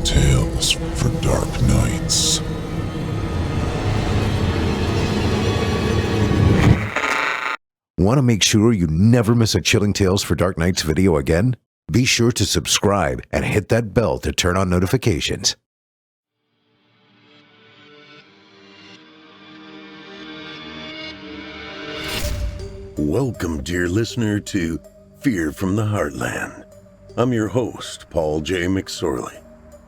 Chilling Tales for Dark Nights. Want to make sure you never miss a Chilling Tales for Dark Nights video again? Be sure to subscribe and hit that bell to turn on notifications. Welcome, dear listener, to Fear from the Heartland. I'm your host, Paul J. McSorley.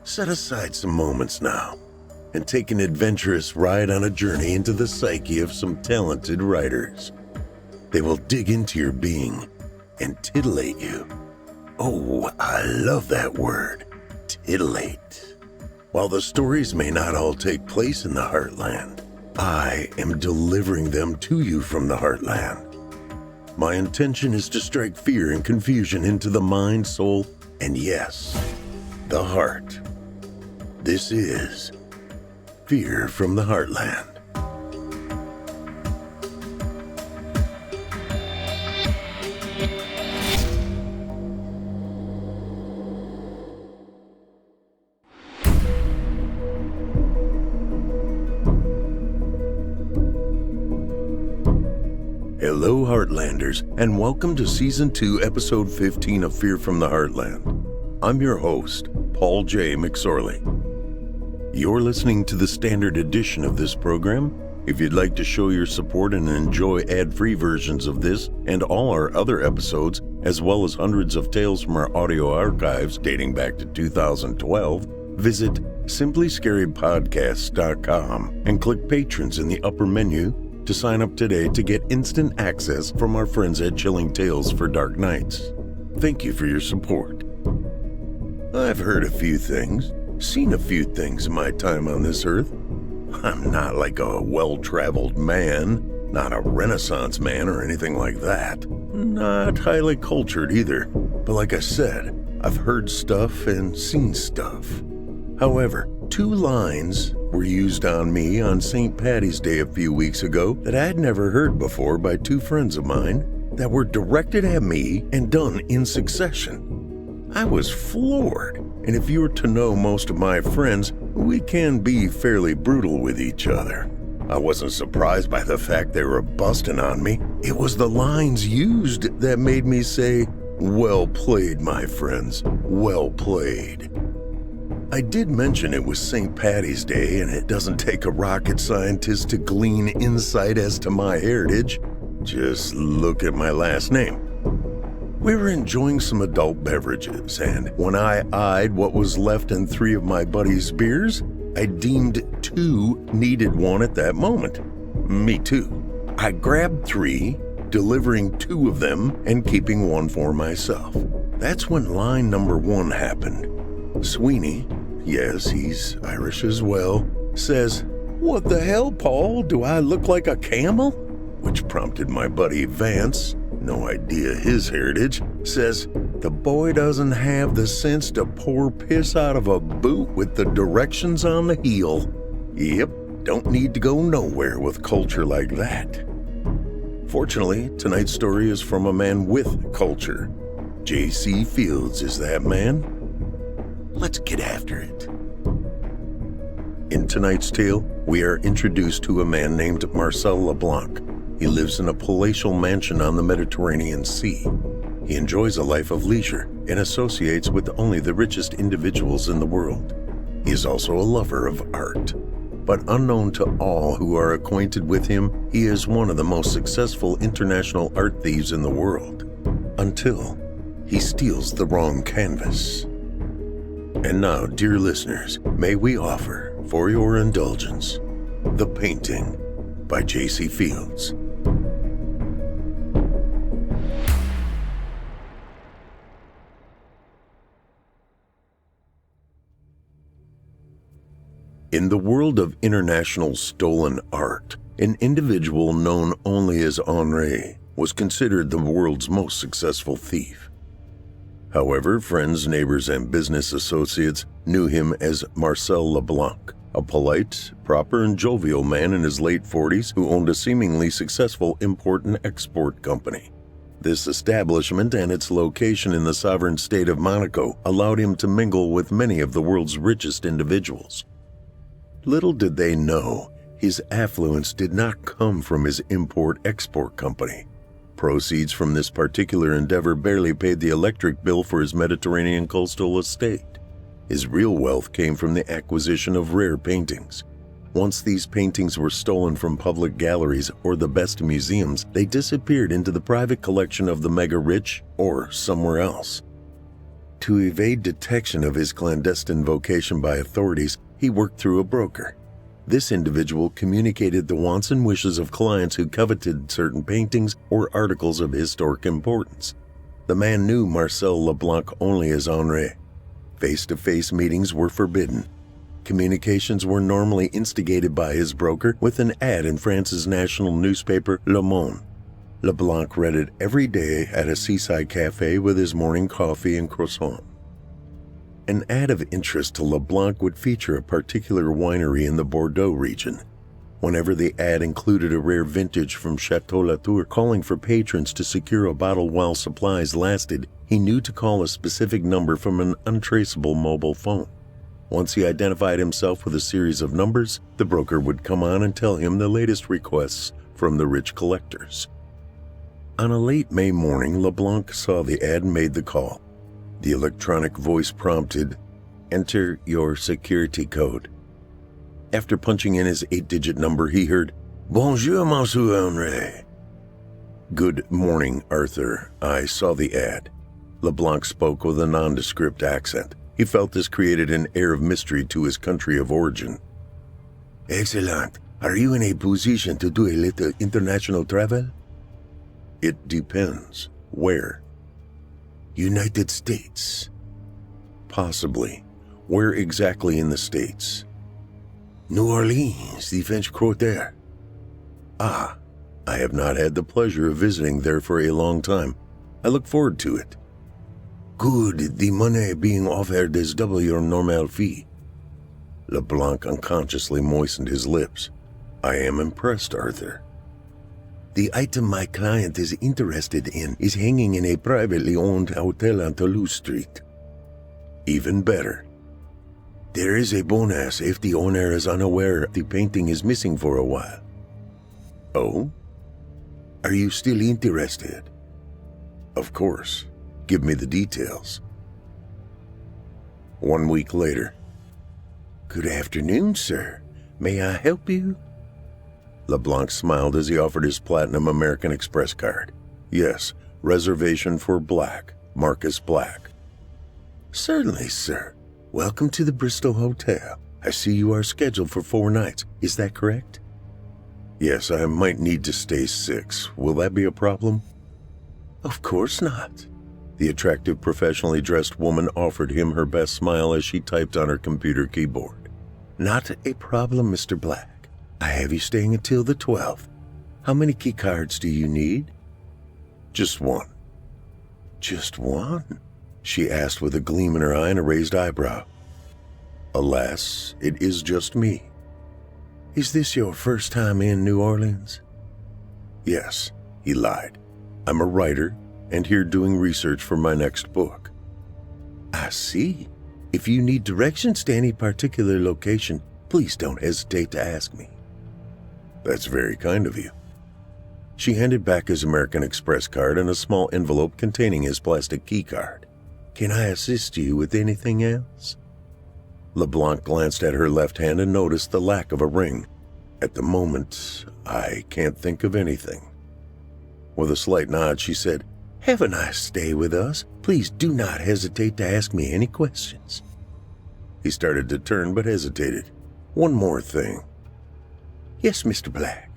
Set aside some moments now and take an adventurous ride on a journey into the psyche of some talented writers. They will dig into your being and titillate you. Oh, I love that word, titillate. While the stories may not all take place in the Heartland, I am delivering them to you from the Heartland. My intention is to strike fear and confusion into the mind, soul, and yes, the heart. This is Fear from the Heartland. Hello, Heartlanders, and welcome to Season 2, Episode 15 of Fear from the Heartland. I'm your host, Paul J. McSorley. You're listening to the standard edition of this program. If you'd like to show your support and enjoy ad-free versions of this and all our other episodes, as well as hundreds of tales from our audio archives dating back to 2012, visit simplyscarypodcasts.com and click Patrons in the upper menu to sign up today to get instant access from our friends at Chilling Tales for Dark Nights. Thank you for your support. I've heard a few things, seen a few things in my time on this earth. I'm not like a well-traveled man, not a Renaissance man or anything like that. Not highly cultured either. But like I said, I've heard stuff and seen stuff. However, 2 lines were used on me on St. Paddy's Day a few weeks ago that I'd never heard before by 2 friends of mine that were directed at me and done in succession. I was floored, and if you were to know most of my friends, we can be fairly brutal with each other. I wasn't surprised by the fact they were busting on me. It was the lines used that made me say, "Well played, my friends, well played." I did mention it was St. Paddy's Day, and it doesn't take a rocket scientist to glean insight as to my heritage. Just look at my last name. We were enjoying some adult beverages, and when I eyed what was left in 3 of my buddies' beers, I deemed 2 needed one at that moment. Me too. I grabbed 3, delivering 2 of them and keeping 1 for myself. That's when line number 1 happened. Sweeney, yes, he's Irish as well, says, "What the hell, Paul? Do I look like a camel?" Which prompted my buddy Vance, no idea his heritage, says, "The boy doesn't have the sense to pour piss out of a boot with the directions on the heel." Yep, don't need to go nowhere with culture like that. Fortunately, tonight's story is from a man with culture. J.C. Fields is that man. Let's get after it. In tonight's tale, we are introduced to a man named Marcel LeBlanc. He lives in a palatial mansion on the Mediterranean Sea. He enjoys a life of leisure and associates with only the richest individuals in the world. He is also a lover of art. But unknown to all who are acquainted with him, he is one of the most successful international art thieves in the world. Until he steals the wrong canvas. And now, dear listeners, may we offer, for your indulgence, The Painting by J.C. Fields. In the world of international stolen art, an individual known only as Henri was considered the world's most successful thief. However, friends, neighbors, and business associates knew him as Marcel LeBlanc, a polite, proper, and jovial man in his late 40s who owned a seemingly successful import and export company. This establishment and its location in the sovereign state of Monaco allowed him to mingle with many of the world's richest individuals. Little did they know, his affluence did not come from his import-export company. Proceeds from this particular endeavor barely paid the electric bill for his Mediterranean coastal estate. His real wealth came from the acquisition of rare paintings. Once these paintings were stolen from public galleries or the best museums, they disappeared into the private collection of the mega-rich or somewhere else. To evade detection of his clandestine vocation by authorities, he worked through a broker. This individual communicated the wants and wishes of clients who coveted certain paintings or articles of historic importance. The man knew Marcel Leblanc only as Henri. Face-to-face meetings were forbidden. Communications were normally instigated by his broker with an ad in France's national newspaper Le Monde. Leblanc read it every day at a seaside cafe with his morning coffee and croissant. An ad of interest to Leblanc would feature a particular winery in the Bordeaux region. Whenever the ad included a rare vintage from Chateau Latour calling for patrons to secure a bottle while supplies lasted, he knew to call a specific number from an untraceable mobile phone. Once he identified himself with a series of numbers, the broker would come on and tell him the latest requests from the rich collectors. On a late May morning, Leblanc saw the ad and made the call. The electronic voice prompted, "Enter your security code." After punching in his 8-digit number, he heard, "Bonjour, Monsieur Henri." "Good morning, Arthur. I saw the ad." Leblanc spoke with a nondescript accent. He felt this created an air of mystery to his country of origin. "Excellent. Are you in a position to do a little international travel?" "It depends. Where?" "United States." "Possibly. Where exactly in the States?" "New Orleans, the French Quarter." "Ah, I have not had the pleasure of visiting there for a long time. I look forward to it." "Good. The money being offered is double your normal fee." Leblanc unconsciously moistened his lips. "I am impressed, Arthur." "The item my client is interested in is hanging in a privately owned hotel on Toulouse Street." "Even better." "There is a bonus if the owner is unaware the painting is missing for a while." "Oh? Are you still interested?" "Of course. Give me the details." 1 week later. "Good afternoon, sir. May I help you?" Leblanc smiled as he offered his platinum American Express card. "Yes, reservation for Black, Marcus Black." "Certainly, sir. Welcome to the Bristol Hotel. I see you are scheduled for 4 nights. Is that correct?" "Yes, I might need to stay 6. Will that be a problem?" "Of course not." The attractive, professionally dressed woman offered him her best smile as she typed on her computer keyboard. "Not a problem, Mr. Black. I have you staying until the 12th. How many key cards do you need?" "Just one." "Just one?" she asked with a gleam in her eye and a raised eyebrow. "Alas, it is just me." "Is this your first time in New Orleans?" "Yes," he lied. "I'm a writer and here doing research for my next book." "I see. If you need directions to any particular location, please don't hesitate to ask me." "That's very kind of you." She handed back his American Express card and a small envelope containing his plastic key card. "Can I assist you with anything else?" Leblanc glanced at her left hand and noticed the lack of a ring. "At the moment, I can't think of anything." With a slight nod, she said, "Have a nice stay with us. Please do not hesitate to ask me any questions." He started to turn but hesitated. "One more thing." "Yes, Mr. Black."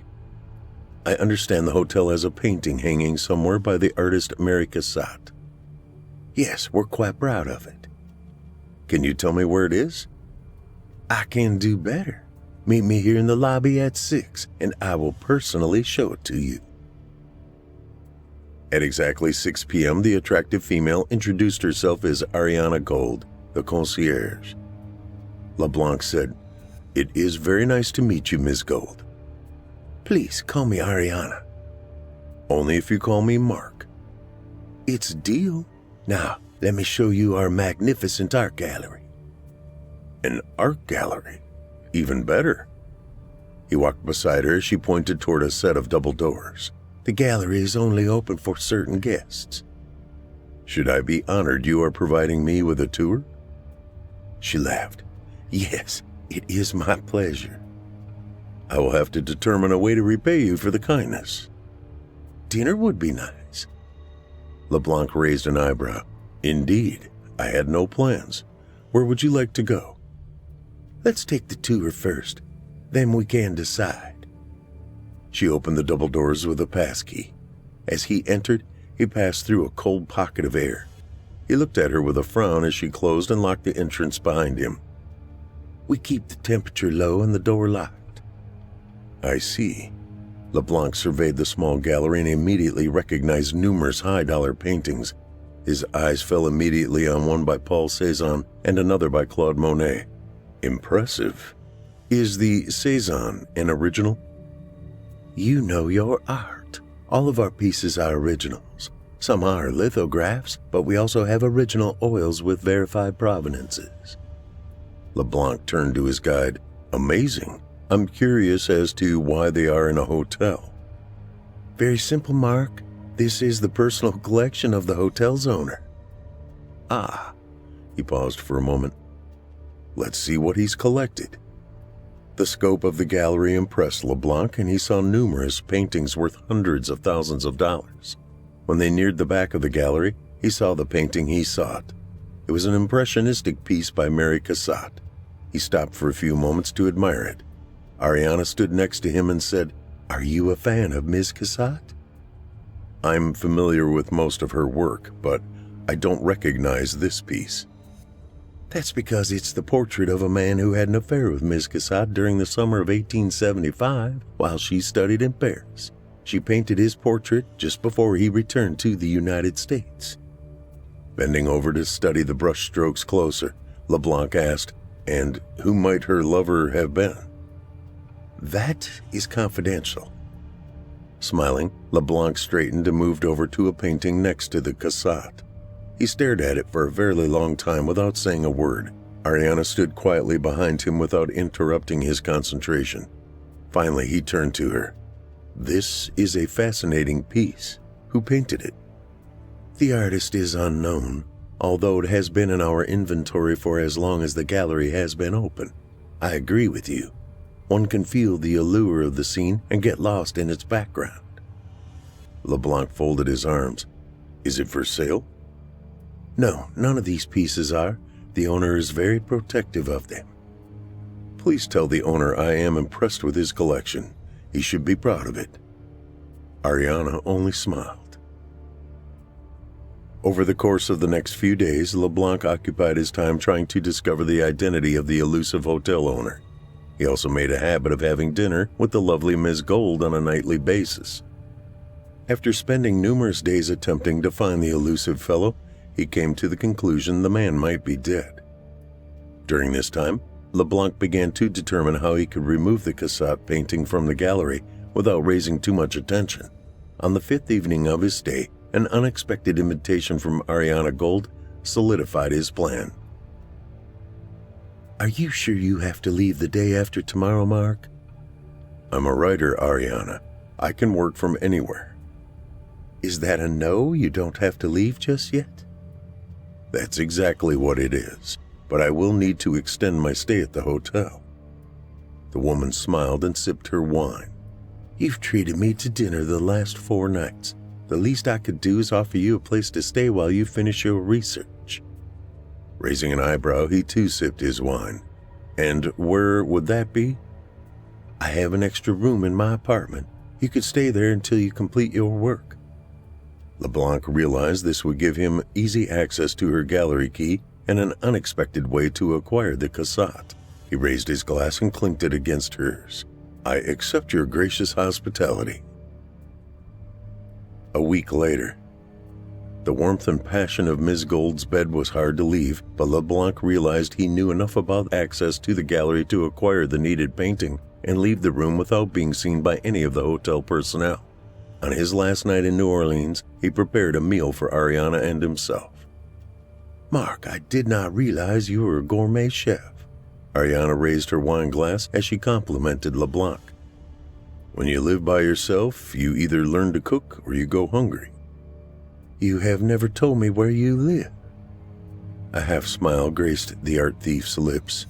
"I understand the hotel has a painting hanging somewhere by the artist Mary Cassatt." "Yes, we're quite proud of it." "Can you tell me where it is?" "I can do better. Meet me here in the lobby at 6, and I will personally show it to you." At exactly 6 p.m., the attractive female introduced herself as Ariana Gold, the concierge. Leblanc said, "It is very nice to meet you, Ms. Gold." "Please call me Ariana." "Only if you call me Mark." It's a deal. Now, let me show you our magnificent art gallery. An art gallery? Even better. He walked beside her as she pointed toward a set of double doors. The gallery is only open for certain guests. Should I be honored you are providing me with a tour? She laughed. Yes, it is my pleasure. I will have to determine a way to repay you for the kindness. Dinner would be nice. LeBlanc raised an eyebrow. Indeed, I had no plans. Where would you like to go? Let's take the tour first, then we can decide. She opened the double doors with a passkey. As he entered, he passed through a cold pocket of air. He looked at her with a frown as she closed and locked the entrance behind him. We keep the temperature low and the door locked. I see. LeBlanc surveyed the small gallery and immediately recognized numerous high-dollar paintings. His eyes fell immediately on one by Paul Cézanne and another by Claude Monet. Impressive. Is the Cézanne an original? You know your art. All of our pieces are originals. Some are lithographs, but we also have original oils with verified provenances. LeBlanc turned to his guide. Amazing. I'm curious as to why they are in a hotel. Very simple, Mark. This is the personal collection of the hotel's owner. Ah. He paused for a moment. Let's see what he's collected. The scope of the gallery impressed LeBlanc, and he saw numerous paintings worth hundreds of thousands of dollars. When they neared the back of the gallery, he saw the painting he sought. It was an impressionistic piece by Mary Cassatt. He stopped for a few moments to admire it. Ariana stood next to him and said, Are you a fan of Ms. Cassatt? I'm familiar with most of her work, but I don't recognize this piece. That's because it's the portrait of a man who had an affair with Ms. Cassatt during the summer of 1875 while she studied in Paris. She painted his portrait just before he returned to the United States. Bending over to study the brushstrokes closer, LeBlanc asked, And who might her lover have been? That is confidential. Smiling, LeBlanc straightened and moved over to a painting next to the Cassatt. He stared at it for a very long time without saying a word. Ariana stood quietly behind him without interrupting his concentration. Finally, he turned to her. This is a fascinating piece. Who painted it? The artist is unknown, although it has been in our inventory for as long as the gallery has been open. I agree with you. One can feel the allure of the scene and get lost in its background. LeBlanc folded his arms. Is it for sale? No, none of these pieces are. The owner is very protective of them. Please tell the owner I am impressed with his collection. He should be proud of it. Ariana only smiled. Over the course of the next few days, LeBlanc occupied his time trying to discover the identity of the elusive hotel owner. He also made a habit of having dinner with the lovely Ms. Gold on a nightly basis. After spending numerous days attempting to find the elusive fellow, he came to the conclusion the man might be dead. During this time, LeBlanc began to determine how he could remove the Cassatt painting from the gallery without raising too much attention. On the 5th evening of his stay, an unexpected invitation from Ariana Gold solidified his plan. Are you sure you have to leave the day after tomorrow, Mark? I'm a writer, Ariana. I can work from anywhere. Is that a no? You don't have to leave just yet? That's exactly what it is, but I will need to extend my stay at the hotel. The woman smiled and sipped her wine. You've treated me to dinner the last 4 nights. The least I could do is offer you a place to stay while you finish your research. Raising an eyebrow, he too sipped his wine. And where would that be? I have an extra room in my apartment. You could stay there until you complete your work. LeBlanc realized this would give him easy access to her gallery key and an unexpected way to acquire the Cassatt. He raised his glass and clinked it against hers. I accept your gracious hospitality. A week later. The warmth and passion of Ms. Gold's bed was hard to leave, but LeBlanc realized he knew enough about access to the gallery to acquire the needed painting and leave the room without being seen by any of the hotel personnel. On his last night in New Orleans, he prepared a meal for Ariana and himself. Mark, I did not realize you were a gourmet chef. Ariana raised her wine glass as she complimented LeBlanc. When you live by yourself, you either learn to cook or you go hungry. You have never told me where you live. A half smile graced the art thief's lips.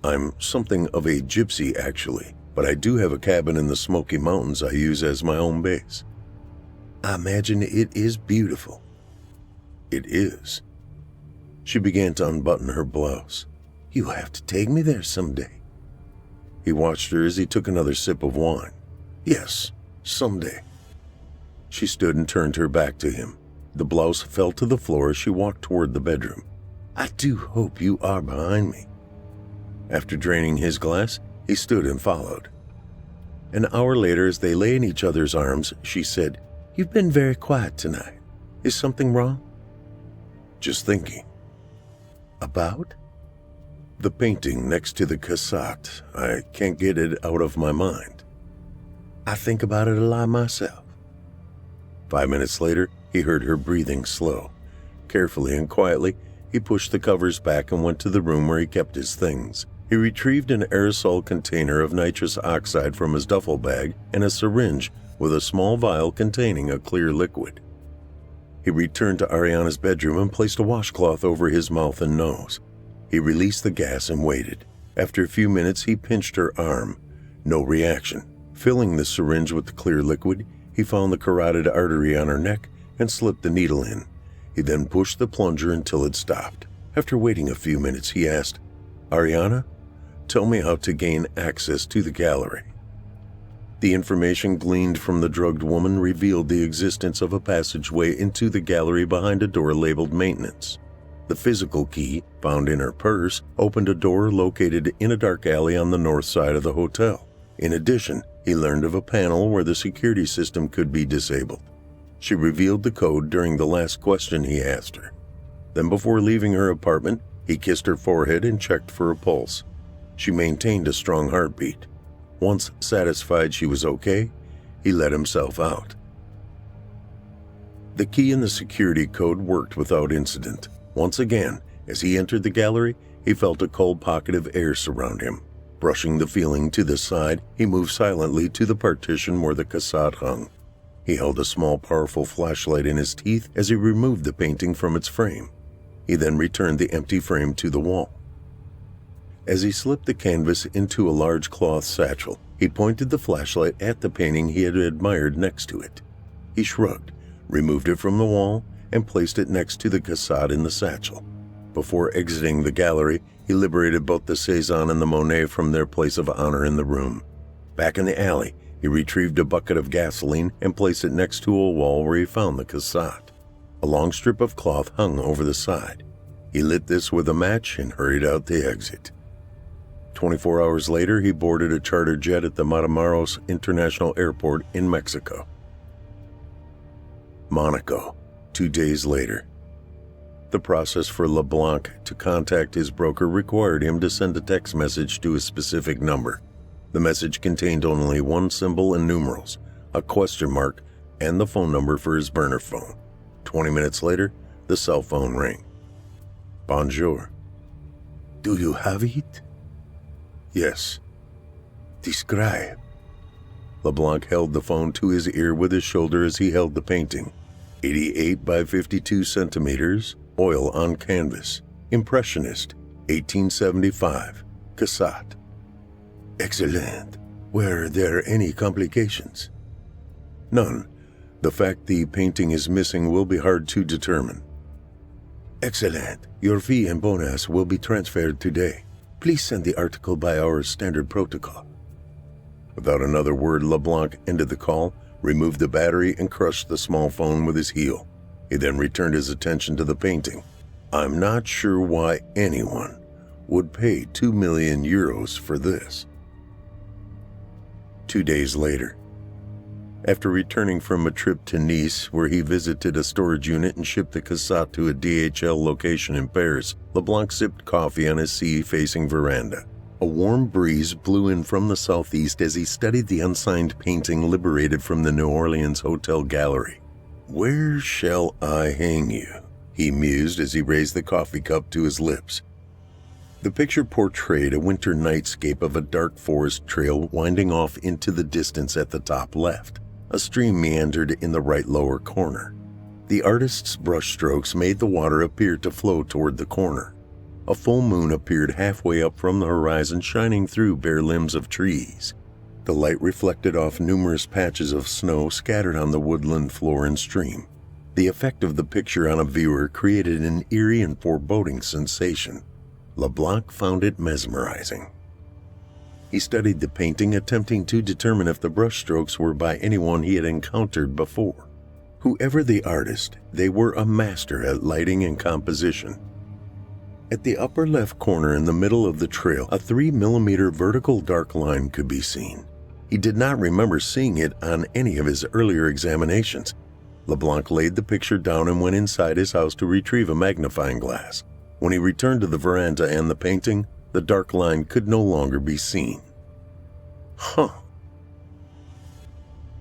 I'm something of a gypsy, actually, but I do have a cabin in the Smoky Mountains I use as my home base. I imagine it is beautiful. It is. She began to unbutton her blouse. You'll have to take me there someday. He watched her as he took another sip of wine. Yes, someday. She stood and turned her back to him. The blouse fell to the floor as she walked toward the bedroom. I do hope you are behind me. After draining his glass, he stood and followed. An hour later, as they lay in each other's arms, she said, You've been very quiet tonight. Is something wrong? Just thinking. About? The painting next to the cassette. I can't get it out of my mind. I think about it a lot myself. 5 minutes later, he heard her breathing slow. Carefully and quietly, he pushed the covers back and went to the room where he kept his things. He retrieved an aerosol container of nitrous oxide from his duffel bag and a syringe with a small vial containing a clear liquid. He returned to Ariana's bedroom and placed a washcloth over his mouth and nose. He released the gas and waited. After a few minutes, he pinched her arm. No reaction. Filling the syringe with the clear liquid, he found the carotid artery on her neck and slipped the needle in. He then pushed the plunger until it stopped. After waiting a few minutes, he asked, Ariana, tell me how to gain access to the gallery. The information gleaned from the drugged woman revealed the existence of a passageway into the gallery behind a door labeled Maintenance. The physical key, found in her purse, opened a door located in a dark alley on the north side of the hotel. In addition, he learned of a panel where the security system could be disabled. She revealed the code during the last question he asked her. Then before leaving her apartment, he kissed her forehead and checked for a pulse. She maintained a strong heartbeat. Once satisfied she was okay, he let himself out. The key in the security code worked without incident. Once again, as he entered the gallery, he felt a cold pocket of air surround him. Brushing the feeling to the side, he moved silently to the partition where the cassette hung. He held a small, powerful flashlight in his teeth as he removed the painting from its frame. He then returned the empty frame to the wall. As he slipped the canvas into a large cloth satchel, he pointed the flashlight at the painting he had admired next to it. He shrugged, removed it from the wall, and placed it next to the cassette in the satchel. Before exiting the gallery, he liberated both the Cézanne and the Monet from their place of honor in the room. Back in the alley, he retrieved a bucket of gasoline and placed it next to a wall where he found the cassette. A long strip of cloth hung over the side. He lit this with a match and hurried out the exit. 24 hours later, he boarded a charter jet at the Matamoros International Airport in Mexico. Monaco, 2 days later. The process for LeBlanc to contact his broker required him to send a text message to a specific number. The message contained only one symbol and numerals, a question mark, and the phone number for his burner phone. 20 minutes later, the cell phone rang. Bonjour. Do you have it? Yes. Describe. LeBlanc held the phone to his ear with his shoulder as he held the painting. 88 by 52 centimeters, oil on canvas. Impressionist, 1875. Cassette. Excellent. Were there any complications? None. The fact the painting is missing will be hard to determine. Excellent. Your fee and bonus will be transferred today. Please send the article by our standard protocol. Without another word, LeBlanc ended the call, removed the battery, and crushed the small phone with his heel. He then returned his attention to the painting. I'm not sure why anyone would pay 2 million euros for this. 2 days later. After returning from a trip to Nice, where he visited a storage unit and shipped the cassette to a DHL location in Paris, LeBlanc sipped coffee on his sea-facing veranda. A warm breeze blew in from the southeast as he studied the unsigned painting liberated from the New Orleans hotel gallery. "Where shall I hang you?" he mused as he raised the coffee cup to his lips. The picture portrayed a winter nightscape of a dark forest trail winding off into the distance at the top left. A stream meandered in the right lower corner. The artist's brushstrokes made the water appear to flow toward the corner. A full moon appeared halfway up from the horizon, shining through bare limbs of trees. The light reflected off numerous patches of snow scattered on the woodland floor and stream. The effect of the picture on a viewer created an eerie and foreboding sensation. LeBlanc found it mesmerizing. He studied the painting, attempting to determine if the brushstrokes were by anyone he had encountered before. Whoever the artist, they were a master at lighting and composition. At the upper left corner in the middle of the trail, a 3mm vertical dark line could be seen. He did not remember seeing it on any of his earlier examinations. LeBlanc laid the picture down and went inside his house to retrieve a magnifying glass. When he returned to the veranda and the painting, the dark line could no longer be seen.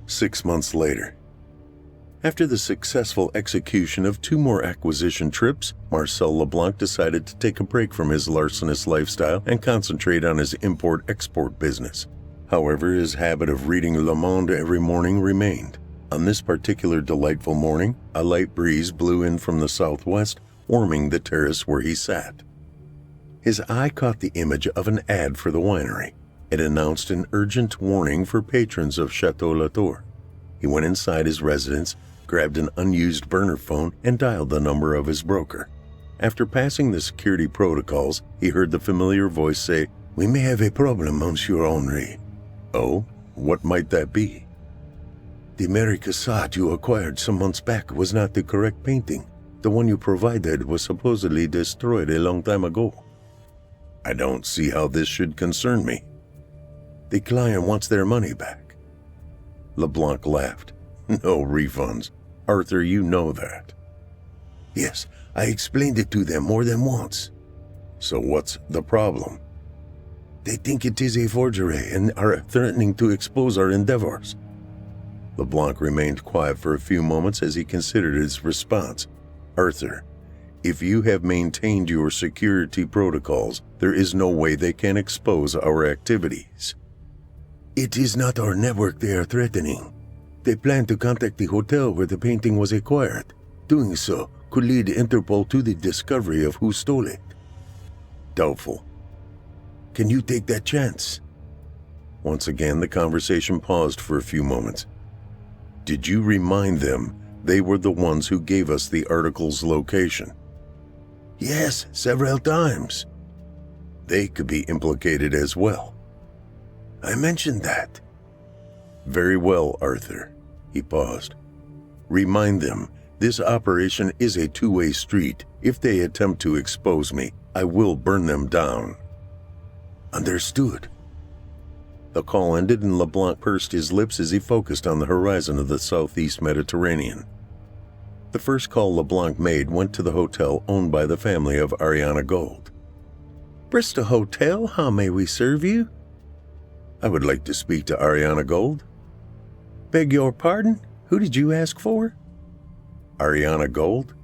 6 months later. After the successful execution of 2 more acquisition trips, Marcel LeBlanc decided to take a break from his larcenous lifestyle and concentrate on his import-export business. However, his habit of reading Le Monde every morning remained. On this particular delightful morning, a light breeze blew in from the southwest, warming the terrace where he sat. His eye caught the image of an ad for the winery. It announced an urgent warning for patrons of Chateau Latour. He went inside his residence, grabbed an unused burner phone, and dialed the number of his broker. After passing the security protocols, he heard the familiar voice say, "We may have a problem, Monsieur Henri." "Oh, what might that be?" "The Mary Cassatt you acquired some months back was not the correct painting. The one you provided was supposedly destroyed a long time ago." "I don't see how this should concern me." "The client wants their money back." LeBlanc laughed. "No refunds. Arthur, you know that." "Yes, I explained it to them more than once." "So what's the problem?" "They think it is a forgery and are threatening to expose our endeavors." LeBlanc remained quiet for a few moments as he considered his response. "Arthur, if you have maintained your security protocols, there is no way they can expose our activities." "It is not our network they are threatening. They plan to contact the hotel where the painting was acquired. Doing so could lead Interpol to the discovery of who stole it." "Doubtful." "Can you take that chance?" Once again, the conversation paused for a few moments. "Did you remind them they were the ones who gave us the article's location?" "Yes, several times." "They could be implicated as well." "I mentioned that." "Very well, Arthur." He paused. "Remind them this operation is a two-way street. If they attempt to expose me, I will burn them down." "Understood." The call ended and LeBlanc pursed his lips as he focused on the horizon of the southeast Mediterranean. The first call LeBlanc made went to the hotel owned by the family of Ariana Gold. "Bristol Hotel, how may we serve you?" "I would like to speak to Ariana Gold." "Beg your pardon? Who did you ask for?" "Ariana Gold."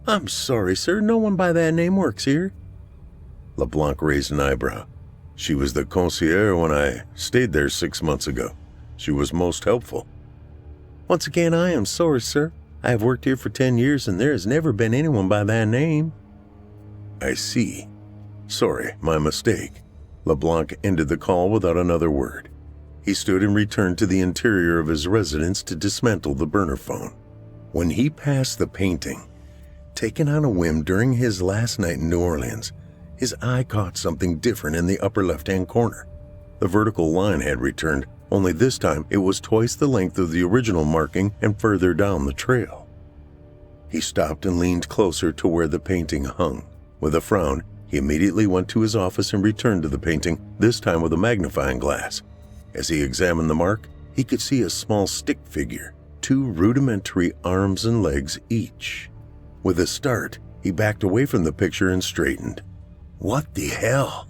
"I'm sorry, sir. No one by that name works here." LeBlanc raised an eyebrow. "She was the concierge when I stayed there 6 months ago. She was most helpful." "Once again, I am sorry, sir. I have worked here for 10 years and there has never been anyone by that name." "I see. Sorry, my mistake." LeBlanc ended the call without another word. He stood and returned to the interior of his residence to dismantle the burner phone. When he passed the painting, taken on a whim during his last night in New Orleans, his eye caught something different in the upper left-hand corner. The vertical line had returned, only this time it was twice the length of the original marking and further down the trail. He stopped and leaned closer to where the painting hung. With a frown, he immediately went to his office and returned to the painting, this time with a magnifying glass. As he examined the mark, he could see a small stick figure, 2 rudimentary arms and legs each. With a start, he backed away from the picture and straightened. "What the hell?"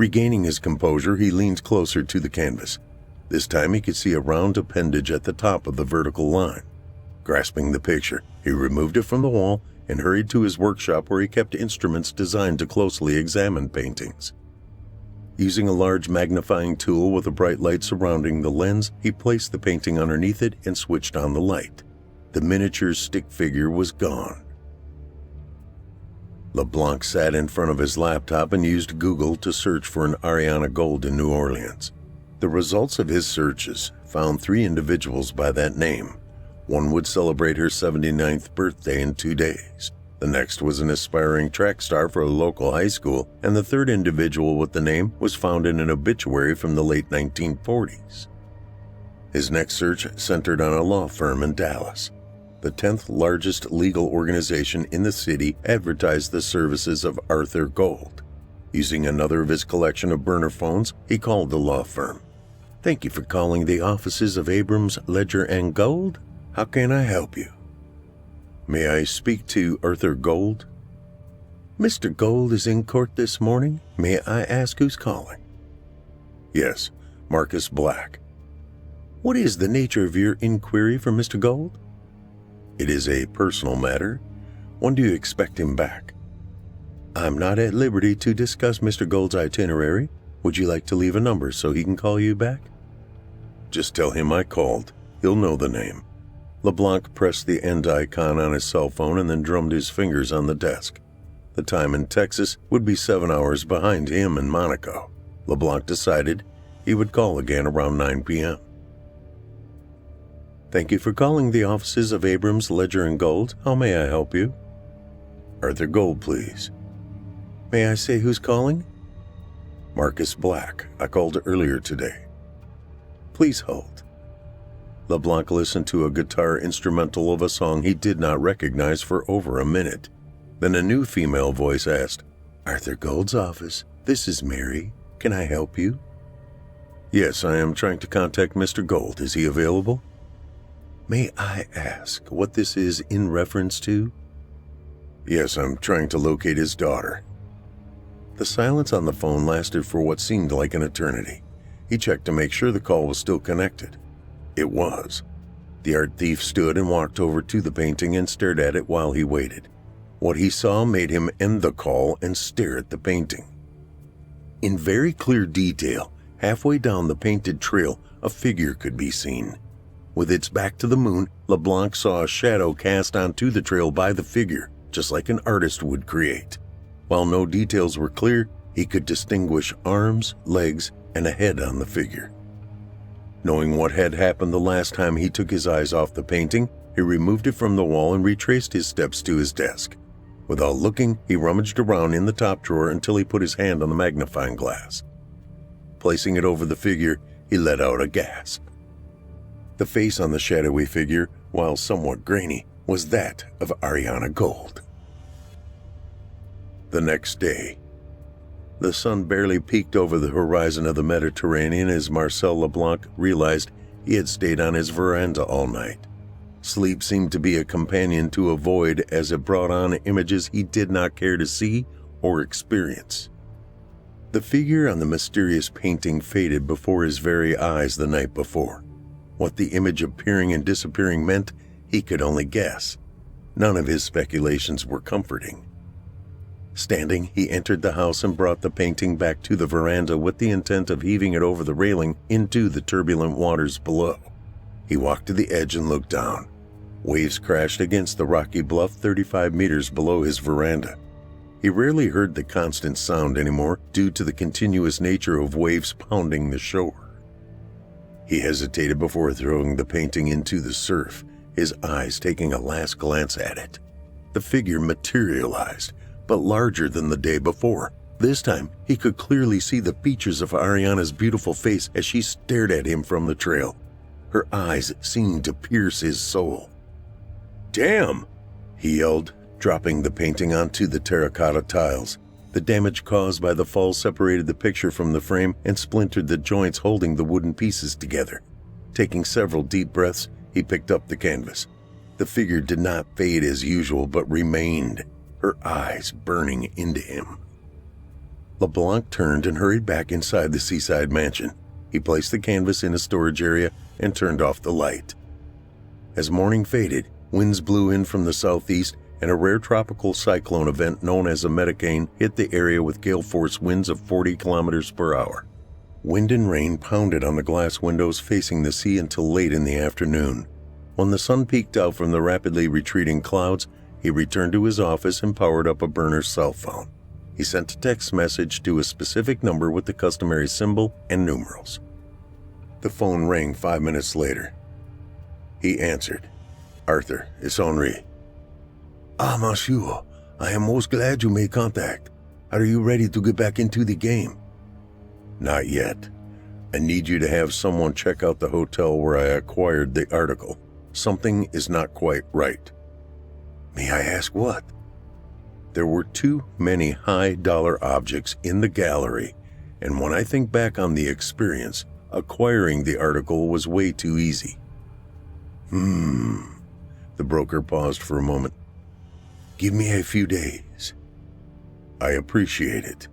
Regaining his composure, he leaned closer to the canvas. This time he could see a round appendage at the top of the vertical line. Grasping the picture, he removed it from the wall and hurried to his workshop where he kept instruments designed to closely examine paintings. Using a large magnifying tool with a bright light surrounding the lens, he placed the painting underneath it and switched on the light. The miniature stick figure was gone. LeBlanc sat in front of his laptop and used Google to search for an Ariana Gold in New Orleans. The results of his searches found 3 individuals by that name. One would celebrate her 79th birthday in 2 days. The next was an aspiring track star for a local high school, and the third individual with the name was found in an obituary from the late 1940s. His next search centered on a law firm in Dallas. The 10th largest legal organization in the city advertised the services of Arthur Gold. Using another of his collection of burner phones, he called the law firm. "Thank you for calling the offices of Abrams, Ledger & Gold. How can I help you?" "May I speak to Arthur Gold?" "Mr. Gold is in court this morning. May I ask who's calling?" "Yes, Marcus Black." "What is the nature of your inquiry for Mr. Gold?" "It is a personal matter. When do you expect him back?" "I'm not at liberty to discuss Mr. Gold's itinerary. Would you like to leave a number so he can call you back?" "Just tell him I called. He'll know the name." LeBlanc pressed the end icon on his cell phone and then drummed his fingers on the desk. The time in Texas would be 7 hours behind him in Monaco. LeBlanc decided he would call again around 9 p.m. "Thank you for calling the offices of Abrams, Ledger & Gold. How may I help you?" "Arthur Gold, please." "May I say who's calling?" "Marcus Black. I called earlier today." "Please hold." LeBlanc listened to a guitar instrumental of a song he did not recognize for over a minute. Then a new female voice asked, "Arthur Gold's office. This is Mary. Can I help you?" "Yes, I am trying to contact Mr. Gold. Is he available?" "May I ask what this is in reference to?" "Yes, I'm trying to locate his daughter." The silence on the phone lasted for what seemed like an eternity. He checked to make sure the call was still connected. It was. The art thief stood and walked over to the painting and stared at it while he waited. What he saw made him end the call and stare at the painting. In very clear detail, halfway down the painted trail, a figure could be seen. With its back to the moon, LeBlanc saw a shadow cast onto the trail by the figure, just like an artist would create. While no details were clear, he could distinguish arms, legs, and a head on the figure. Knowing what had happened the last time he took his eyes off the painting, he removed it from the wall and retraced his steps to his desk. Without looking, he rummaged around in the top drawer until he put his hand on the magnifying glass. Placing it over the figure, he let out a gasp. The face on the shadowy figure, while somewhat grainy, was that of Ariana Gold. The next day, the sun barely peeked over the horizon of the Mediterranean as Marcel LeBlanc realized he had stayed on his veranda all night. Sleep seemed to be a companion to avoid as it brought on images he did not care to see or experience. The figure on the mysterious painting faded before his very eyes the night before. What the image appearing and disappearing meant, he could only guess. None of his speculations were comforting. Standing, he entered the house and brought the painting back to the veranda with the intent of heaving it over the railing into the turbulent waters below. He walked to the edge and looked down. Waves crashed against the rocky bluff 35 meters below his veranda. He rarely heard the constant sound anymore due to the continuous nature of waves pounding the shore. He hesitated before throwing the painting into the surf, his eyes taking a last glance at it. The figure materialized, but larger than the day before. This time, he could clearly see the features of Ariana's beautiful face as she stared at him from the trail. Her eyes seemed to pierce his soul. "Damn!" he yelled, dropping the painting onto the terracotta tiles. The damage caused by the fall separated the picture from the frame and splintered the joints holding the wooden pieces together. Taking several deep breaths, he picked up the canvas. The figure did not fade as usual, but remained, her eyes burning into him. LeBlanc turned and hurried back inside the seaside mansion. He placed the canvas in a storage area and turned off the light. As morning faded, winds blew in from the southeast and a rare tropical cyclone event known as a metacane hit the area with gale force winds of 40 kilometers per hour. Wind and rain pounded on the glass windows facing the sea until late in the afternoon. When the sun peeked out from the rapidly retreating clouds, he returned to his office and powered up a burner cell phone. He sent a text message to a specific number with the customary symbol and numerals. The phone rang 5 minutes later. He answered. "Arthur, it's Henri." "Ah, monsieur, I am most glad you made contact. Are you ready to get back into the game?" "Not yet. I need you to have someone check out the hotel where I acquired the article. Something is not quite right." "May I ask what?" "There were too many high-dollar objects in the gallery, and when I think back on the experience, acquiring the article was way too easy." The broker paused for a moment. "Give me a few days." "I appreciate it."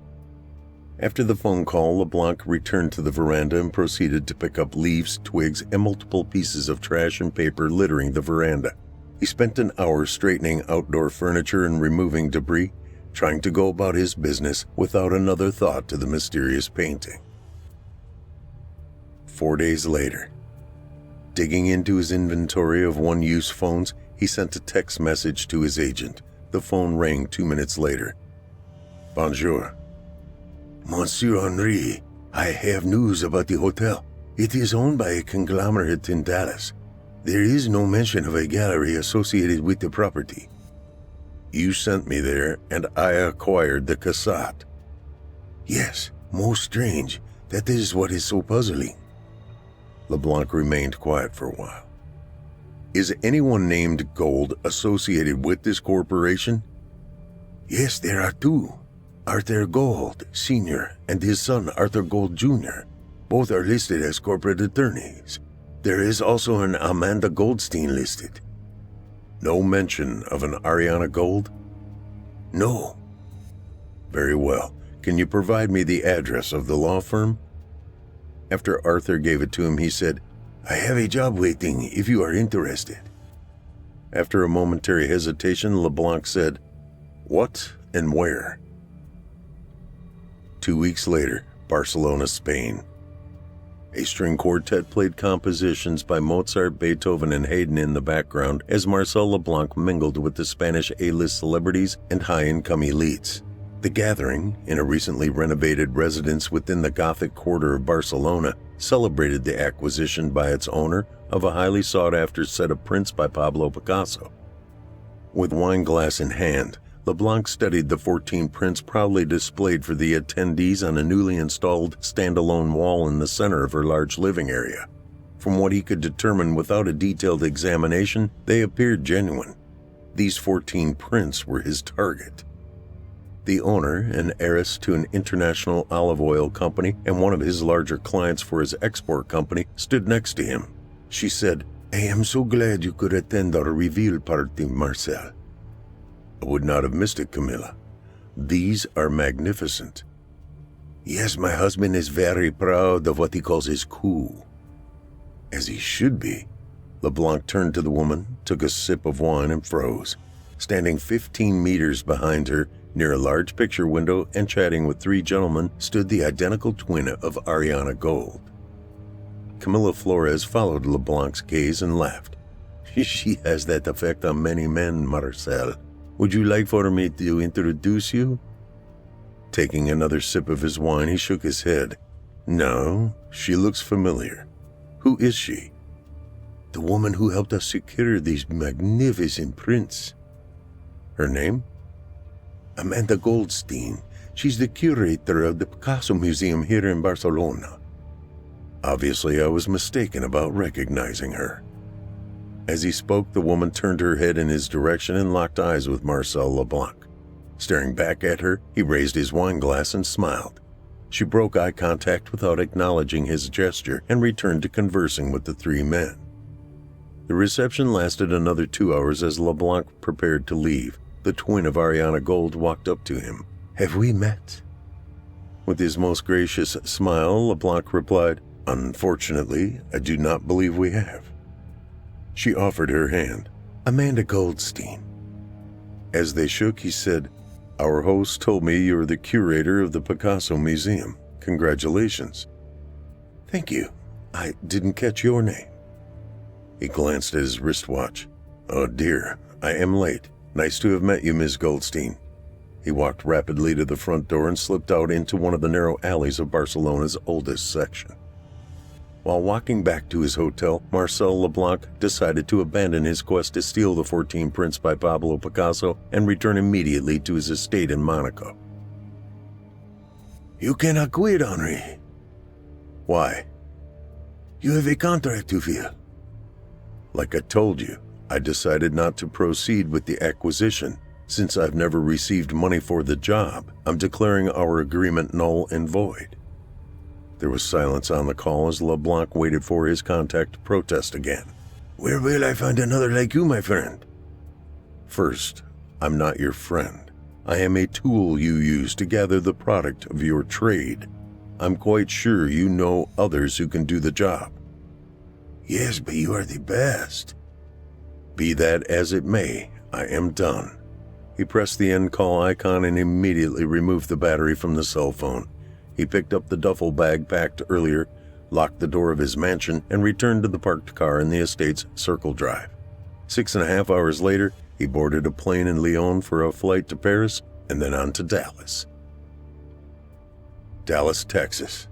After the phone call, LeBlanc returned to the veranda and proceeded to pick up leaves, twigs, and multiple pieces of trash and paper littering the veranda. He spent an hour straightening outdoor furniture and removing debris, trying to go about his business without another thought to the mysterious painting. 4 days later, digging into his inventory of one-use phones, he sent a text message to his agent. The phone rang 2 minutes later. "Bonjour." "Monsieur Henri, I have news about the hotel. It is owned by a conglomerate in Dallas. There is no mention of a gallery associated with the property." "You sent me there, and I acquired the cassette." "Yes, most strange. That is what is so puzzling." LeBlanc remained quiet for a while. "Is anyone named Gold associated with this corporation?" "Yes, there are two. Arthur Gold, Sr., and his son Arthur Gold, Jr. Both are listed as corporate attorneys. There is also an Amanda Goldstein listed." "No mention of an Ariana Gold?" "No." "Very well. Can you provide me the address of the law firm?" After Arthur gave it to him, he said, "I have a job waiting if you are interested." After a momentary hesitation, LeBlanc said, "What and where?" 2 weeks later, Barcelona, Spain. A string quartet played compositions by Mozart, Beethoven, and Haydn in the background as Marcel LeBlanc mingled with the Spanish A-list celebrities and high-income elites. The gathering, in a recently renovated residence within the Gothic quarter of Barcelona, celebrated the acquisition by its owner of a highly sought-after set of prints by Pablo Picasso. With wine glass in hand, LeBlanc studied the 14 prints proudly displayed for the attendees on a newly installed standalone wall in the center of her large living area. From what he could determine without a detailed examination, they appeared genuine. These 14 prints were his target. The owner, an heiress to an international olive oil company and one of his larger clients for his export company, stood next to him. She said, "I am so glad you could attend our reveal party, Marcel." "I would not have missed it, Camilla. These are magnificent." "Yes, my husband is very proud of what he calls his coup." "As he should be." LeBlanc turned to the woman, took a sip of wine, and froze. Standing 15 meters behind her, near a large picture window and chatting with 3 gentlemen, stood the identical twin of Ariana Gold. Camilla Flores followed LeBlanc's gaze and laughed. "She has that effect on many men, Marcel. Would you like for me to introduce you?" Taking another sip of his wine, he shook his head. "No, she looks familiar. Who is she?" "The woman who helped us secure these magnificent prints." "Her name?" "Amanda Goldstein. She's the curator of the Picasso Museum here in Barcelona." Obviously, I was mistaken about recognizing her. As he spoke, the woman turned her head in his direction and locked eyes with Marcel LeBlanc. Staring back at her, he raised his wine glass and smiled. She broke eye contact without acknowledging his gesture and returned to conversing with the 3 men. The reception lasted another 2 hours as LeBlanc prepared to leave. The twin of Ariana Gold walked up to him. "Have we met?" With his most gracious smile, LeBlanc replied, "Unfortunately, I do not believe we have." She offered her hand. "Amanda Goldstein." As they shook, he said, "Our host told me you're the curator of the Picasso Museum. Congratulations." "Thank you. I didn't catch your name." He glanced at his wristwatch. "Oh dear, I am late. Nice to have met you, Ms. Goldstein." He walked rapidly to the front door and slipped out into one of the narrow alleys of Barcelona's oldest section. While walking back to his hotel, Marcel LeBlanc decided to abandon his quest to steal the 14 prints by Pablo Picasso and return immediately to his estate in Monaco. "You cannot quit, Henri." "Why?" "You have a contract to fill." "Like I told you, I decided not to proceed with the acquisition. Since I've never received money for the job, I'm declaring our agreement null and void." There was silence on the call as LeBlanc waited for his contact to protest again. "Where will I find another like you, my friend?" "First, I'm not your friend. I am a tool you use to gather the product of your trade. I'm quite sure you know others who can do the job." "Yes, but you are the best." "Be that as it may, I am done." He pressed the end call icon and immediately removed the battery from the cell phone. He picked up the duffel bag packed earlier, locked the door of his mansion, and returned to the parked car in the estate's Circle Drive. 6.5 hours later, he boarded a plane in Lyon for a flight to Paris and then on to Dallas. Dallas, Texas.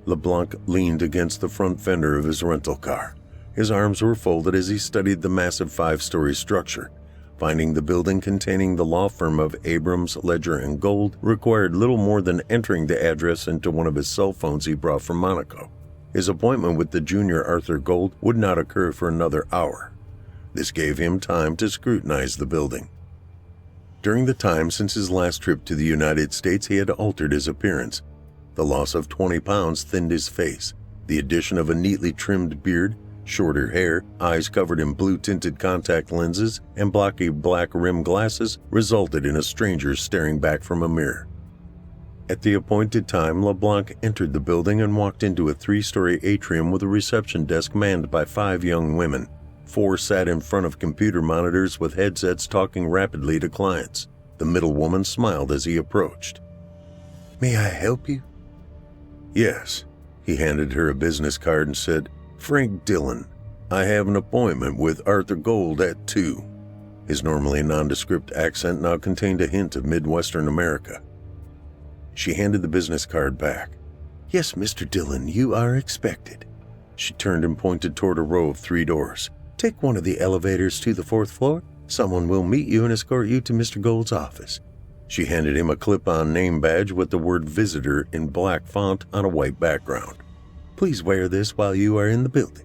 LeBlanc leaned against the front fender of his rental car. His arms were folded as he studied the massive 5-story structure. Finding the building containing the law firm of Abrams, Ledger, and Gold required little more than entering the address into one of his cell phones he brought from Monaco. His appointment with the junior Arthur Gold would not occur for another hour. This gave him time to scrutinize the building. During the time since his last trip to the United States, he had altered his appearance. The loss of 20 pounds thinned his face. The addition of a neatly trimmed beard, shorter hair, eyes covered in blue-tinted contact lenses, and blocky black-rimmed glasses resulted in a stranger staring back from a mirror. At the appointed time, LeBlanc entered the building and walked into a 3-story atrium with a reception desk manned by 5 young women. 4 sat in front of computer monitors with headsets talking rapidly to clients. The middle woman smiled as he approached. "May I help you?" "Yes." He handed her a business card and said, "Frank Dillon. I have an appointment with Arthur Gold at 2. His normally nondescript accent now contained a hint of Midwestern America. She handed the business card back. "Yes, Mr. Dillon, you are expected." She turned and pointed toward a row of 3 doors. "Take one of the elevators to the 4th floor. Someone will meet you and escort you to Mr. Gold's office." She handed him a clip-on name badge with the word Visitor in black font on a white background. "Please wear this while you are in the building."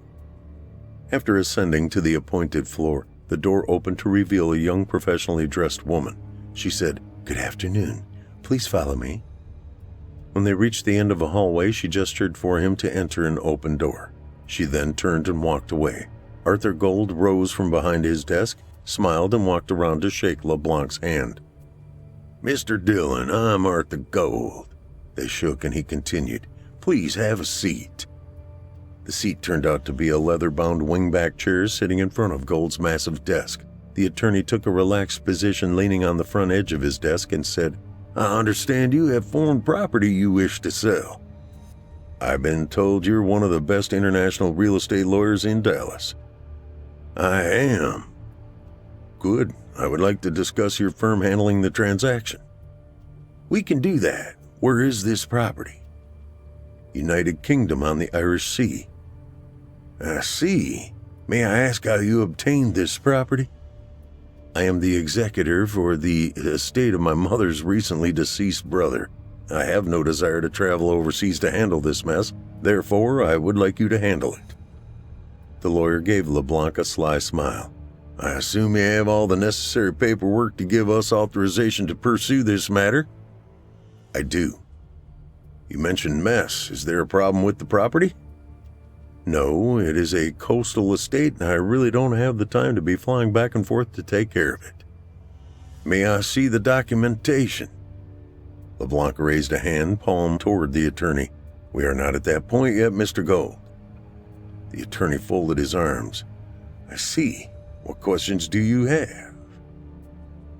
After ascending to the appointed floor, the door opened to reveal a young professionally dressed woman. She said, "Good afternoon. Please follow me." When they reached the end of a hallway, she gestured for him to enter an open door. She then turned and walked away. Arthur Gold rose from behind his desk, smiled, and walked around to shake LeBlanc's hand. "Mr. Dillon, I'm Arthur Gold." They shook and he continued, "Please have a seat." The seat turned out to be a leather-bound wingback chair sitting in front of Gold's massive desk. The attorney took a relaxed position leaning on the front edge of his desk and said, "I understand you have foreign property you wish to sell." "I've been told you're one of the best international real estate lawyers in Dallas." "I am." "Good. I would like to discuss your firm handling the transaction." "We can do that. Where is this property?" "United Kingdom on the Irish Sea." "I see. May I ask how you obtained this property?" "I am the executor for the estate of my mother's recently deceased brother. I have no desire to travel overseas to handle this mess. Therefore, I would like you to handle it." The lawyer gave LeBlanc a sly smile. "I assume you have all the necessary paperwork to give us authorization to pursue this matter?" "I do." "You mentioned mess. Is there a problem with the property?" "No, it is a coastal estate and I really don't have the time to be flying back and forth to take care of it." "May I see the documentation?" LeBlanc raised a hand, palm toward the attorney. "We are not at that point yet, Mr. Gold." The attorney folded his arms. "I see. What questions do you have?"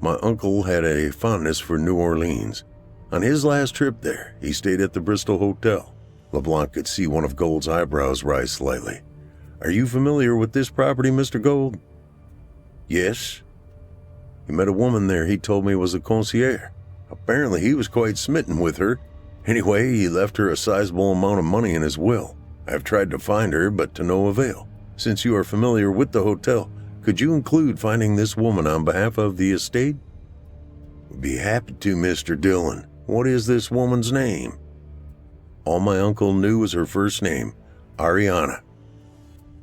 "My uncle had a fondness for New Orleans. On his last trip there, he stayed at the Bristol Hotel." LeBlanc could see one of Gold's eyebrows rise slightly. "Are you familiar with this property, Mr. Gold?" "Yes." "He met a woman there he told me was a concierge. Apparently he was quite smitten with her. Anyway, he left her a sizable amount of money in his will. I've tried to find her, but to no avail. Since you are familiar with the hotel, could you include finding this woman on behalf of the estate?" "Would be happy to, Mr. Dillon. What is this woman's name?" All my uncle knew was her first name, Ariana.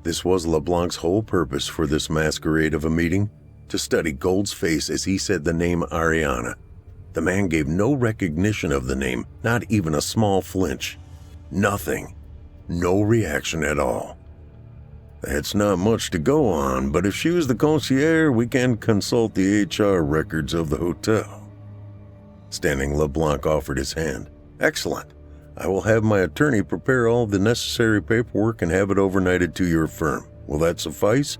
This was LeBlanc's whole purpose for this masquerade of a meeting, to study Gold's face as he said the name Ariana. The man gave no recognition of the name, not even a small flinch. Nothing. No reaction at all. "That's not much to go on, but if she was the concierge, we can consult the HR records of the hotel." Standing, LeBlanc offered his hand. "Excellent. I will have my attorney prepare all the necessary paperwork and have it overnighted to your firm. Will that suffice?"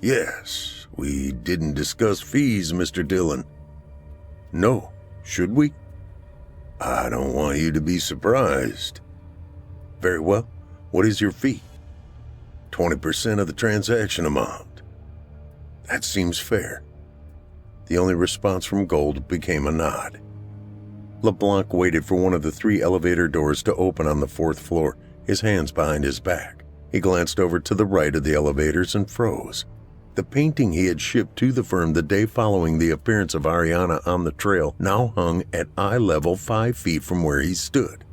"Yes. We didn't discuss fees, Mr. Dillon." "No. Should we?" "I don't want you to be surprised." "Very well. What is your fee?" 20% of the transaction amount." "That seems fair." The only response from Gold became a nod. LeBlanc waited for one of the 3 elevator doors to open on the 4th floor, his hands behind his back. He glanced over to the right of the elevators and froze. The painting he had shipped to the firm the day following the appearance of Ariana on the trail now hung at eye level 5 feet from where he stood.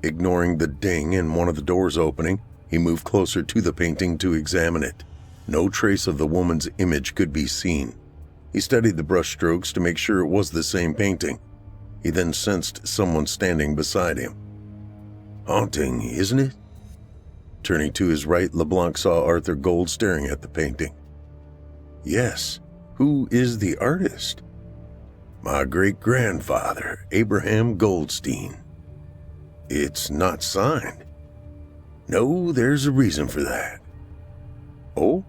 Ignoring the ding in one of the doors opening, he moved closer to the painting to examine it. No trace of the woman's image could be seen. He studied the brushstrokes to make sure it was the same painting. He then sensed someone standing beside him. "Haunting, isn't it?" Turning to his right, LeBlanc saw Arthur Gold staring at the painting. "Yes. Who is the artist?" "My great-grandfather, Abraham Goldstein." "It's not signed." "No, there's a reason for that." "Oh?"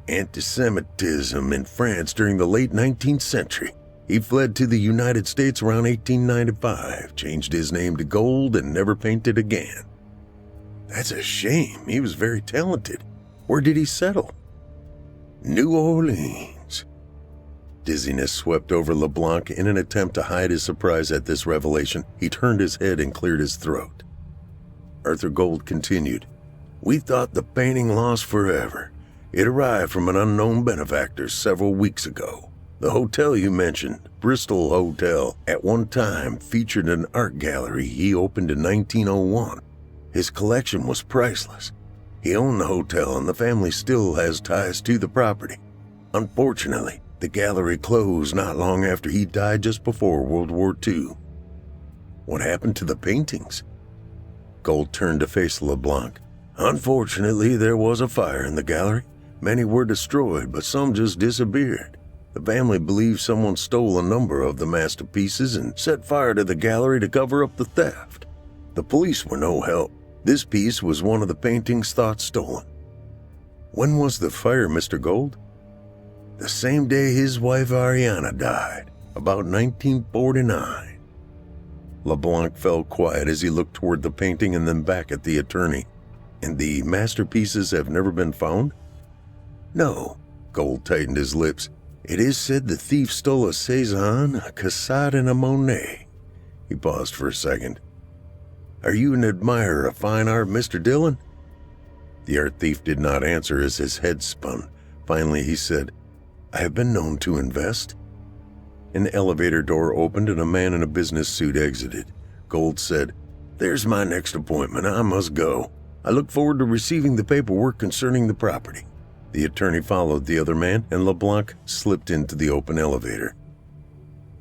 "Anti-Semitism in France during the late 19th century. He fled to the United States around 1895, changed his name to Gold, and never painted again." "That's a shame. He was very talented. Where did he settle?" "New Orleans." Dizziness swept over LeBlanc. In an attempt to hide his surprise at this revelation, he turned his head and cleared his throat. Arthur Gold continued, "We thought the painting lost forever. It arrived from an unknown benefactor several weeks ago. The hotel you mentioned, Bristol Hotel, at one time featured an art gallery he opened in 1901. His collection was priceless. He owned the hotel and the family still has ties to the property. Unfortunately, the gallery closed not long after he died just before World War II. What happened to the paintings?" Gold turned to face LeBlanc. "Unfortunately, there was a fire in the gallery. Many were destroyed, but some just disappeared. The family believes someone stole a number of the masterpieces and set fire to the gallery to cover up the theft. The police were no help. This piece was one of the paintings thought stolen." "When was the fire, Mr. Gold?" "The same day his wife Ariana died, about 1949. LeBlanc fell quiet as he looked toward the painting and then back at the attorney. "And the masterpieces have never been found?" "No." Gold tightened his lips. "It is said the thief stole a Cézanne, a Cassatt, and a Monet." He paused for a second. "Are you an admirer of fine art, Mr. Dillon?" The art thief did not answer as his head spun. Finally he said, "I have been known to invest." An elevator door opened and a man in a business suit exited. Gold said, "There's my next appointment. I must go. I look forward to receiving the paperwork concerning the property." The attorney followed the other man, and LeBlanc slipped into the open elevator.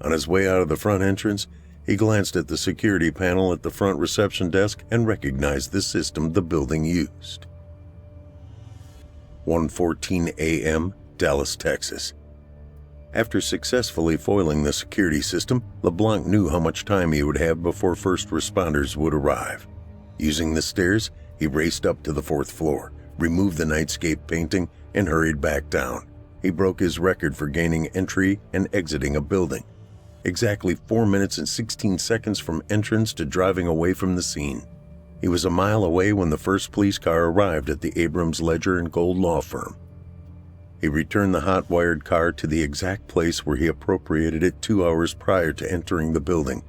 On his way out of the front entrance, he glanced at the security panel at the front reception desk and recognized the system the building used. 1:14 a.m., Dallas, Texas. After successfully foiling the security system, LeBlanc knew how much time he would have before first responders would arrive. Using the stairs, he raced up to the 4th floor, removed the nightscape painting, and hurried back down. He broke his record for gaining entry and exiting a building. Exactly 4 minutes and 16 seconds from entrance to driving away from the scene. He was a mile away when the first police car arrived at the Abrams Ledger and Gold law firm. He returned the hot-wired car to the exact place where he appropriated it 2 hours prior to entering the building.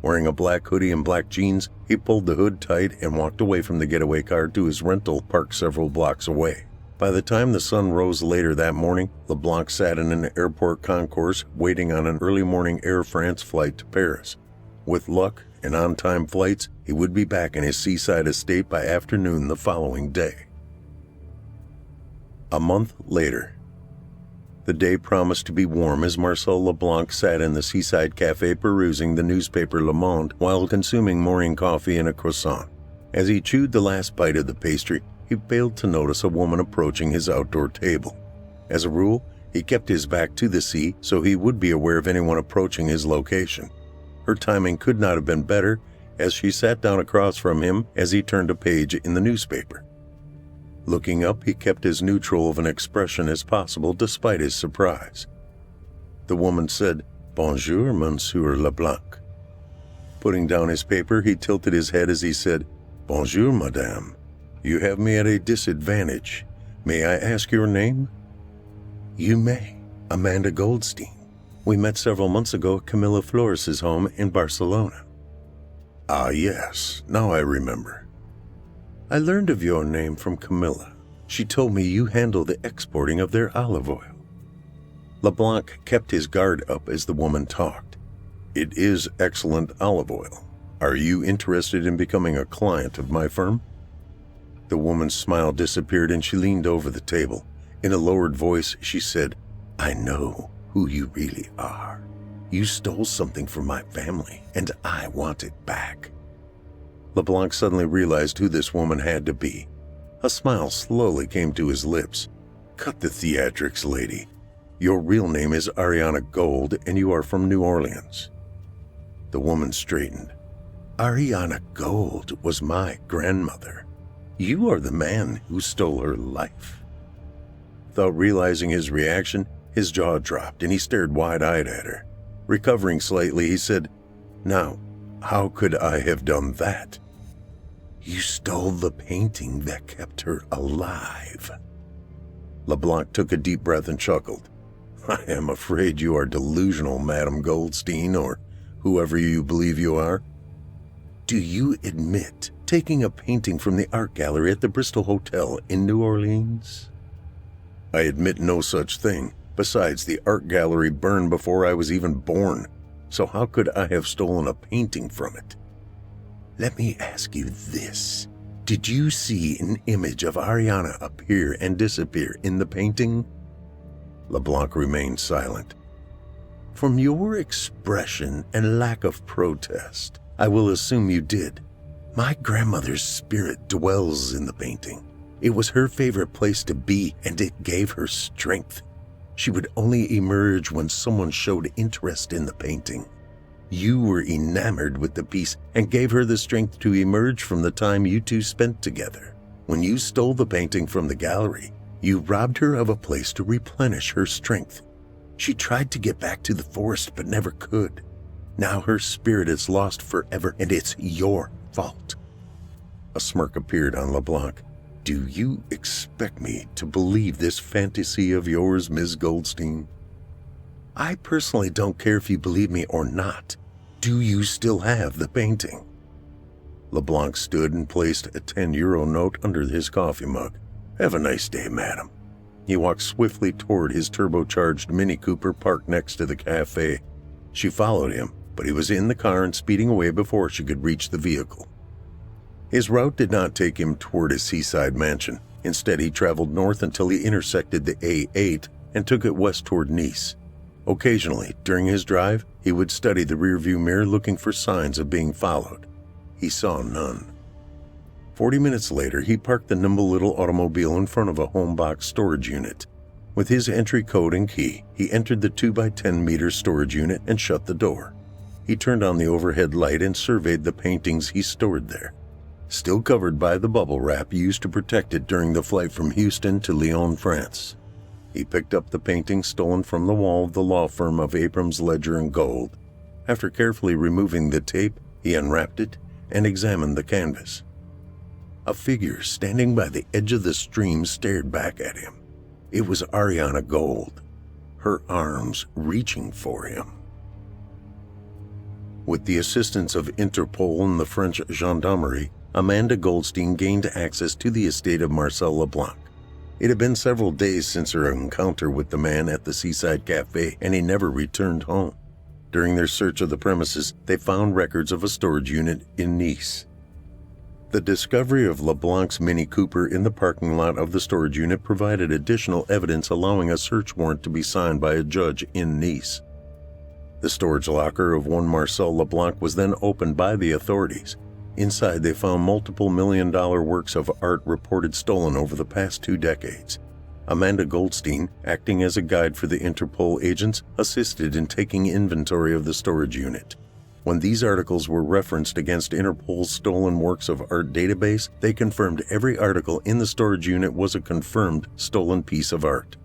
Wearing a black hoodie and black jeans, he pulled the hood tight and walked away from the getaway car to his rental parked several blocks away. By the time the sun rose later that morning, LeBlanc sat in an airport concourse waiting on an early morning Air France flight to Paris. With luck and on-time flights, he would be back in his seaside estate by afternoon the following day. A month later. The day promised to be warm as Marcel LeBlanc sat in the seaside cafe perusing the newspaper Le Monde while consuming morning coffee and a croissant. As he chewed the last bite of the pastry, he failed to notice a woman approaching his outdoor table. As a rule, he kept his back to the sea so he would be aware of anyone approaching his location. Her timing could not have been better, as she sat down across from him as he turned a page in the newspaper. Looking up, he kept as neutral of an expression as possible despite his surprise. The woman said, "Bonjour, Monsieur Leblanc." Putting down his paper, he tilted his head as he said, "Bonjour, madame. You have me at a disadvantage. May I ask your name?" "You may. Amanda Goldstein. We met several months ago at Camilla Flores' home in Barcelona." "Ah, yes. Now I remember. I learned of your name from Camilla. She told me you handle the exporting of their olive oil." LeBlanc kept his guard up as the woman talked. "It is excellent olive oil. Are you interested in becoming a client of my firm?" The woman's smile disappeared and she leaned over the table. In a lowered voice, she said, "I know who you really are. You stole something from my family, and I want it back." LeBlanc suddenly realized who this woman had to be. A smile slowly came to his lips. "Cut the theatrics, lady. Your real name is Ariana Gold, and you are from New Orleans." The woman straightened. "Ariana Gold was my grandmother. You are the man who stole her life." Without realizing his reaction, his jaw dropped and he stared wide-eyed at her. Recovering slightly, he said, "Now, how could I have done that?" "You stole the painting that kept her alive." LeBlanc took a deep breath and chuckled. "I am afraid you are delusional, Madame Goldstein, or whoever you believe you are. Do you admit taking a painting from the art gallery at the Bristol Hotel in New Orleans?" "I admit no such thing. Besides, the art gallery burned before I was even born, so how could I have stolen a painting from it?" "Let me ask you this. Did you see an image of Ariana appear and disappear in the painting?" LeBlanc remained silent. "From your expression and lack of protest, I will assume you did. My grandmother's spirit dwells in the painting. It was her favorite place to be, and it gave her strength. She would only emerge when someone showed interest in the painting. You were enamored with the piece and gave her the strength to emerge from the time you two spent together. When you stole the painting from the gallery, you robbed her of a place to replenish her strength. She tried to get back to the forest but never could. Now her spirit is lost forever, and it's your fault." A smirk appeared on LeBlanc. "Do you expect me to believe this fantasy of yours, Ms. Goldstein?" "I personally don't care if you believe me or not. Do you still have the painting?" LeBlanc stood and placed a €10 note under his coffee mug. "Have a nice day, madam." He walked swiftly toward his turbocharged Mini Cooper parked next to the cafe. She followed him, but he was in the car and speeding away before she could reach the vehicle. His route did not take him toward his seaside mansion. Instead, he traveled north until he intersected the A8 and took it west toward Nice. Occasionally, during his drive, he would study the rearview mirror looking for signs of being followed. He saw none. 40 minutes later, he parked the nimble little automobile in front of a home box storage unit. With his entry code and key, he entered the 2x10-meter storage unit and shut the door. He turned on the overhead light and surveyed the paintings he stored there, still covered by the bubble wrap used to protect it during the flight from Houston to Lyon, France. He picked up the painting stolen from the wall of the law firm of Abrams, Ledger & Gold. After carefully removing the tape, he unwrapped it and examined the canvas. A figure standing by the edge of the stream stared back at him. It was Ariana Gold, her arms reaching for him. With the assistance of Interpol and the French gendarmerie, Amanda Goldstein gained access to the estate of Marcel LeBlanc. It had been several days since her encounter with the man at the Seaside Cafe, and he never returned home. During their search of the premises, they found records of a storage unit in Nice. The discovery of LeBlanc's Mini Cooper in the parking lot of the storage unit provided additional evidence, allowing a search warrant to be signed by a judge in Nice. The storage locker of one Marcel LeBlanc was then opened by the authorities. Inside, they found multiple million-dollar works of art reported stolen over the past 2 decades. Amanda Goldstein, acting as a guide for the Interpol agents, assisted in taking inventory of the storage unit. When these articles were referenced against Interpol's stolen works of art database, they confirmed every article in the storage unit was a confirmed stolen piece of art.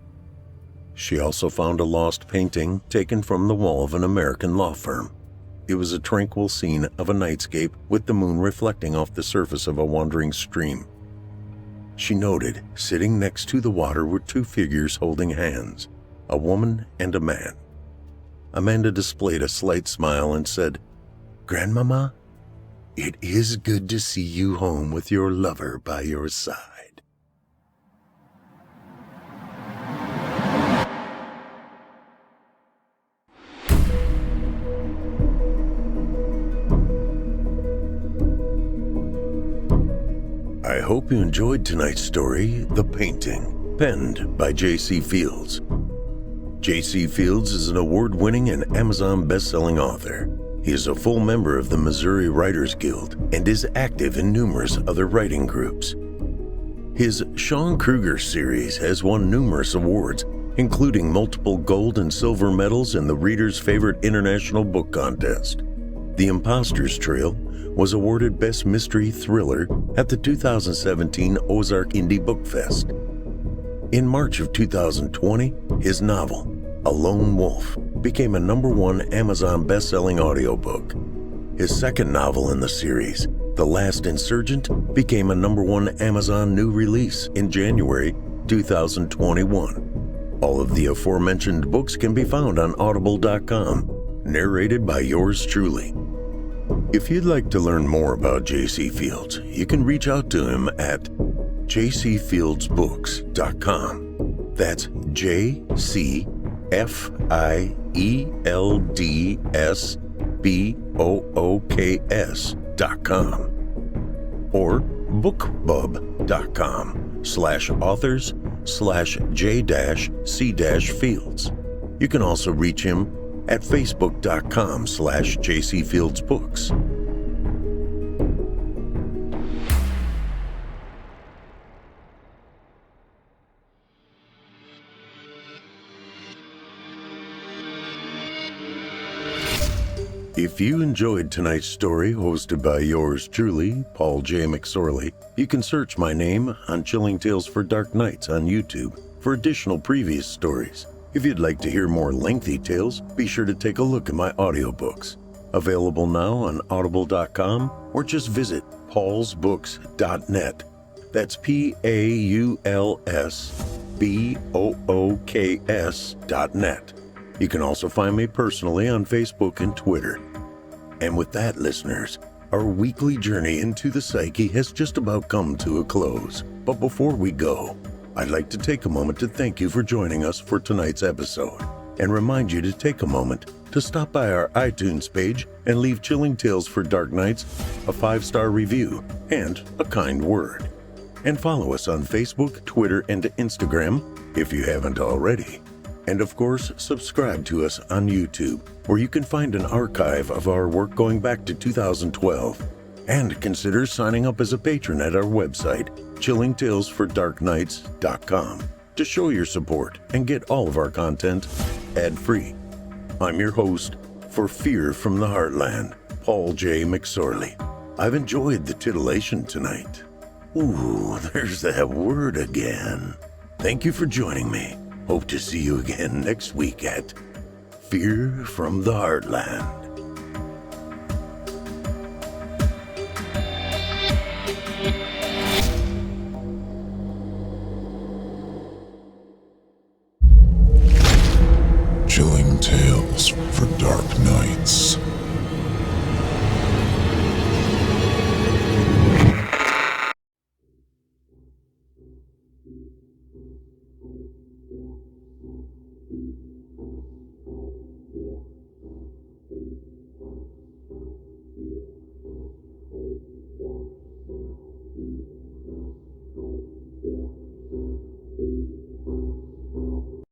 She also found a lost painting taken from the wall of an American law firm. It was a tranquil scene of a nightscape with the moon reflecting off the surface of a wandering stream. She noted, sitting next to the water were 2 figures holding hands, a woman and a man. Amanda displayed a slight smile and said, "Grandmama, it is good to see you home with your lover by your side." I hope you enjoyed tonight's story, The Painting, penned by J.C. Fields. J.C. Fields is an award-winning and Amazon best-selling author. He is a full member of the Missouri Writers Guild and is active in numerous other writing groups. His Sean Kruger series has won numerous awards, including multiple gold and silver medals in the Reader's Favorite International Book Contest. The Imposter's Trail was awarded Best Mystery Thriller at the 2017 Ozark Indie Book Fest. In March of 2020, his novel, A Lone Wolf, became a #1 Amazon best-selling audiobook. His second novel in the series, The Last Insurgent, became a #1 Amazon new release in January 2021. All of the aforementioned books can be found on audible.com, narrated by yours truly. If you'd like to learn more about J.C. Fields, you can reach out to him at jcfieldsbooks.com. That's jcfieldsbooks.com or bookbub.com/authors/J-C-Fields. You can also reach him at facebook.com/jcfieldsbooks. If you enjoyed tonight's story hosted by yours truly, Paul J. McSorley, you can search my name on Chilling Tales for Dark Nights on YouTube for additional previous stories. If you'd like to hear more lengthy tales, be sure to take a look at my audiobooks. Available now on audible.com or just visit paulsbooks.net. That's paulsbooks.net. You can also find me personally on Facebook and Twitter. And with that, listeners, our weekly journey into the psyche has just about come to a close. But before we go, I'd like to take a moment to thank you for joining us for tonight's episode and remind you to take a moment to stop by our iTunes page and leave Chilling Tales for Dark Nights a 5-star review and a kind word. And follow us on Facebook, Twitter, and Instagram if you haven't already. And of course, subscribe to us on YouTube, where you can find an archive of our work going back to 2012. And consider signing up as a patron at our website, chillingtalesfordarknights.com. to show your support and get all of our content ad-free. I'm your host for Fear from the Heartland, Paul J. McSorley. I've enjoyed the titillation tonight. Ooh, there's that word again. Thank you for joining me. Hope to see you again next week at Fear from the Heartland. Chilling tales for dark nights.